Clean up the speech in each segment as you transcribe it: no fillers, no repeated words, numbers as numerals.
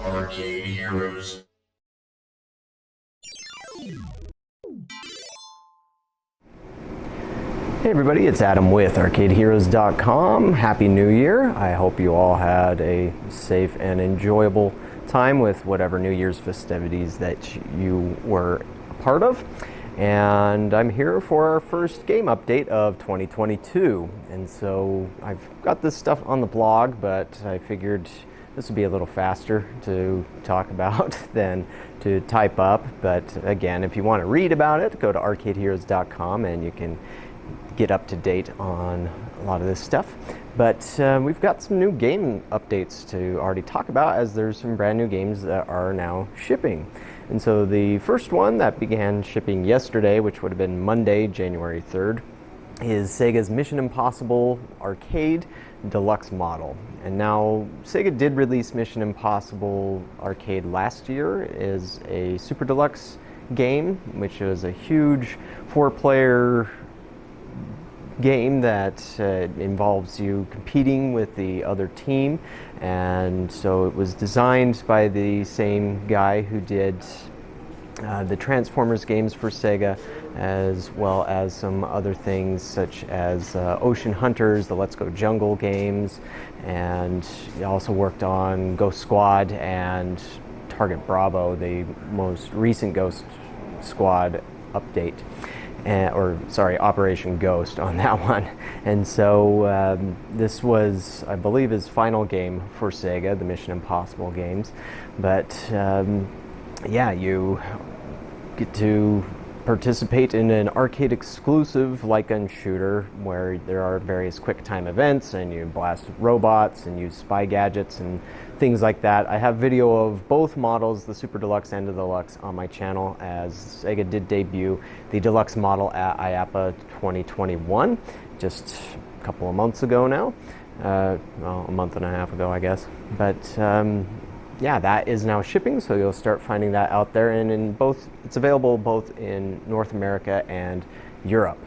Arcade Heroes. Hey everybody, it's Adam with ArcadeHeroes.com. Happy New Year. I hope you all had a safe and enjoyable time with whatever New Year's festivities that you were a part of. And I'm here for our first game update of 2022. And so I've got this stuff on the blog, but I figured this would be a little faster to talk about than to type up. But again, if you want to read about it, go to ArcadeHeroes.com and you can get up to date on a lot of this stuff. But we've got some new game updates to already talk about, as there's some brand new games that are now shipping. And so the first one that began shipping yesterday, which would have been Monday, January 3rd, is Sega's Mission Impossible Arcade Deluxe model. And now Sega did release Mission Impossible Arcade last year as a Super Deluxe game, which was a huge 4-player game that involves you competing with the other team. And so it was designed by the same guy who did the Transformers games for Sega, as well as some other things such as Ocean Hunters, the Let's Go Jungle games, and he also worked on Ghost Squad and Target Bravo, the most recent Ghost Squad update. Operation Ghost on that one. And so this was, I believe, his final game for Sega, the Mission Impossible games. But yeah, you get to participate in an arcade exclusive light gun shooter where there are various quick time events and you blast robots and use spy gadgets and things like that. I have video of both models, the Super Deluxe and the Deluxe, on my channel, as Sega did debut the Deluxe model at IAAPA 2021 just a couple of months ago now. Well, a month and a half ago, I guess. But yeah, that is now shipping, so you'll start finding that out there, and it's available both in North America and Europe.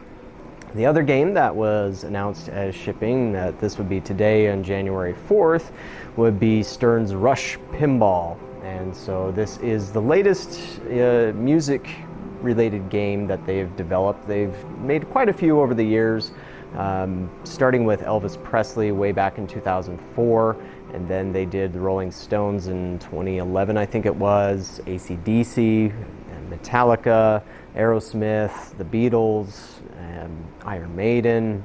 The other game that was announced as shipping, that this would be today on January 4th, would be Stern's Rush Pinball. And so this is the latest music-related game that they've developed. They've made quite a few over the years, starting with Elvis Presley way back in 2004, and then they did the Rolling Stones in 2011, I think it was, AC/DC, Metallica, Aerosmith, the Beatles, Iron Maiden,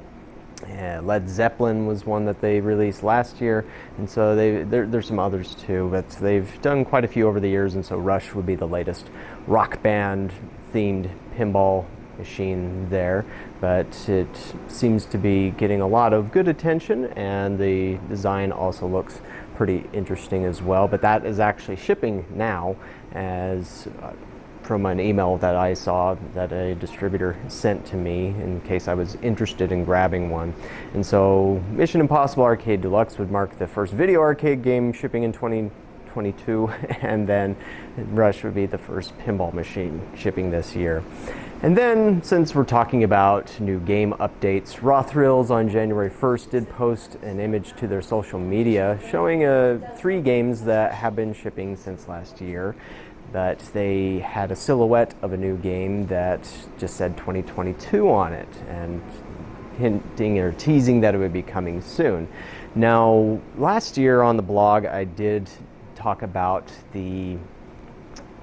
Led Zeppelin was one that they released last year, and so there's some others too, but they've done quite a few over the years, and so Rush would be the latest rock band themed pinball machine there. But it seems to be getting a lot of good attention, and the design also looks pretty interesting as well. But that is actually shipping now, as from an email that I saw that a distributor sent to me in case I was interested in grabbing one. And so Mission Impossible Arcade Deluxe would mark the first video arcade game shipping in 2022, and then Rush would be the first pinball machine shipping this year. And then, since we're talking about new game updates, Raw Thrills on January 1st did post an image to their social media showing 3 games that have been shipping since last year. But they had a silhouette of a new game that just said 2022 on it, and hinting or teasing that it would be coming soon. Now, last year on the blog, I did talk about a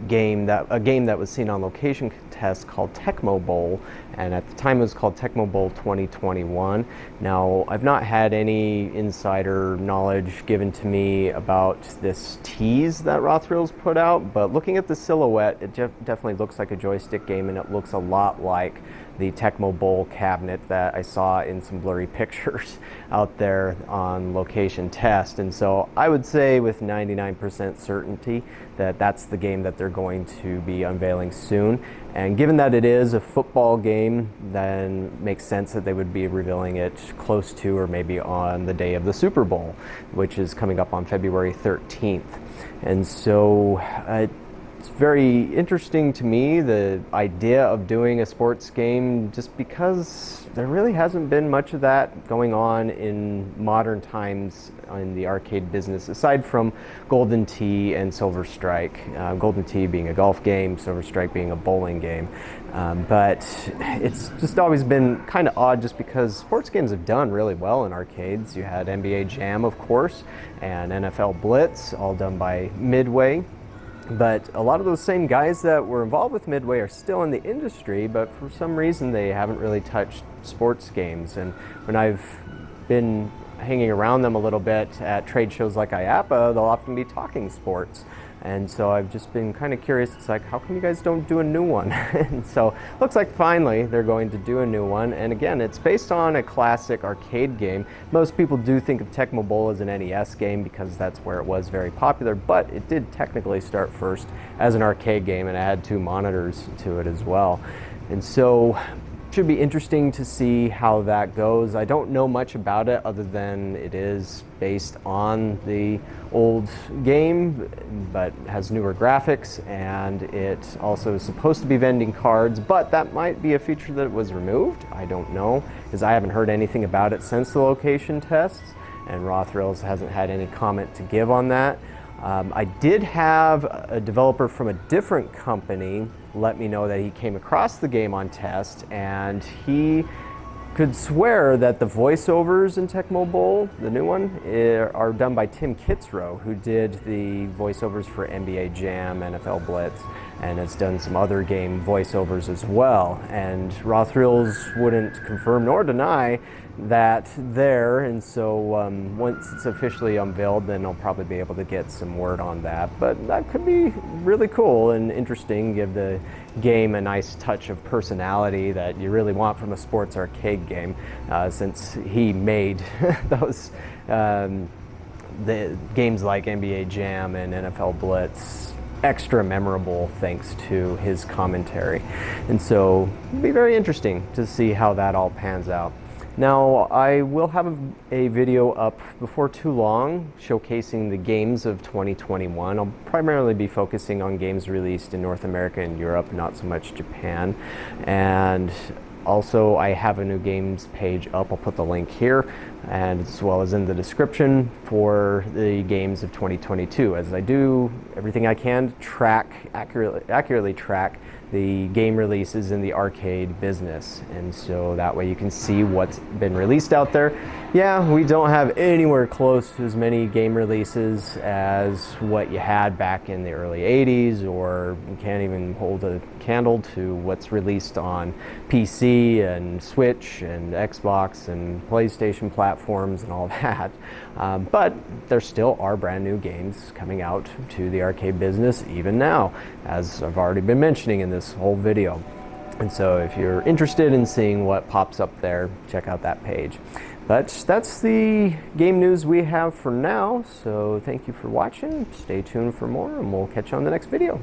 game that was seen on location test called Tecmo Bowl, and at the time it was called Tecmo Bowl 2021. Now, I've not had any insider knowledge given to me about this tease that Raw Thrills put out, but looking at the silhouette, it definitely looks like a joystick game, and it looks a lot like the Tecmo Bowl cabinet that I saw in some blurry pictures out there on location test. And so I would say with 99% certainty that that's the game that they're going to be unveiling soon. And given that it is a football game, then it makes sense that they would be revealing it close to or maybe on the day of the Super Bowl, which is coming up on February 13th. And so It's very interesting to me, the idea of doing a sports game, just because there really hasn't been much of that going on in modern times in the arcade business, aside from Golden Tee and Silver Strike. Golden Tee being a golf game, Silver Strike being a bowling game. But it's just always been kind of odd, just because sports games have done really well in arcades. You had NBA Jam, of course, and NFL Blitz, all done by Midway. But a lot of those same guys that were involved with Midway are still in the industry, but for some reason they haven't really touched sports games. And when I've been hanging around them a little bit at trade shows like IAPA, they'll often be talking sports. And so I've just been kind of curious. It's like, how come you guys don't do a new one? And so looks like finally they're going to do a new one. And again, it's based on a classic arcade game. Most people do think of Tecmo Bowl as an NES game because that's where it was very popular, but it did technically start first as an arcade game, and it had 2 monitors to it as well. And so should be interesting to see how that goes. I don't know much about it other than it is based on the old game, but has newer graphics, and it also is supposed to be vending cards, but that might be a feature that was removed. I don't know, because I haven't heard anything about it since the location tests, and Raw Thrills hasn't had any comment to give on that. I did have a developer from a different company let me know that he came across the game on test, and he could swear that the voiceovers in Tecmo Bowl, the new one, are done by Tim Kitzrow, who did the voiceovers for NBA Jam, NFL Blitz, and has done some other game voiceovers as well. And Raw Thrills wouldn't confirm nor deny that there, and so once it's officially unveiled, then I'll probably be able to get some word on that. But that could be really cool and interesting, give the game a nice touch of personality that you really want from a sports arcade game, since he made those the games like NBA Jam and NFL Blitz extra memorable thanks to his commentary. And so it'll be very interesting to see how that all pans out. Now, I will have a video up before too long showcasing the games of 2021. I'll primarily be focusing on games released in North America and Europe, not so much Japan. And also, I have a new games page up. I'll put the link here, and as well as in the description, for the games of 2022, as I do everything I can to accurately track the game releases in the arcade business. And so that way you can see what's been released out there. Yeah, we don't have anywhere close to as many game releases as what you had back in the early 80s, or you can't even hold a candle to what's released on PC and Switch and Xbox and PlayStation platforms and all that. But there still are brand new games coming out to the arcade business even now, as I've already been mentioning in this whole video. And so if you're interested in seeing what pops up there, check out that page. But that's the game news we have for now. So thank you for watching. Stay tuned for more, and we'll catch you on the next video.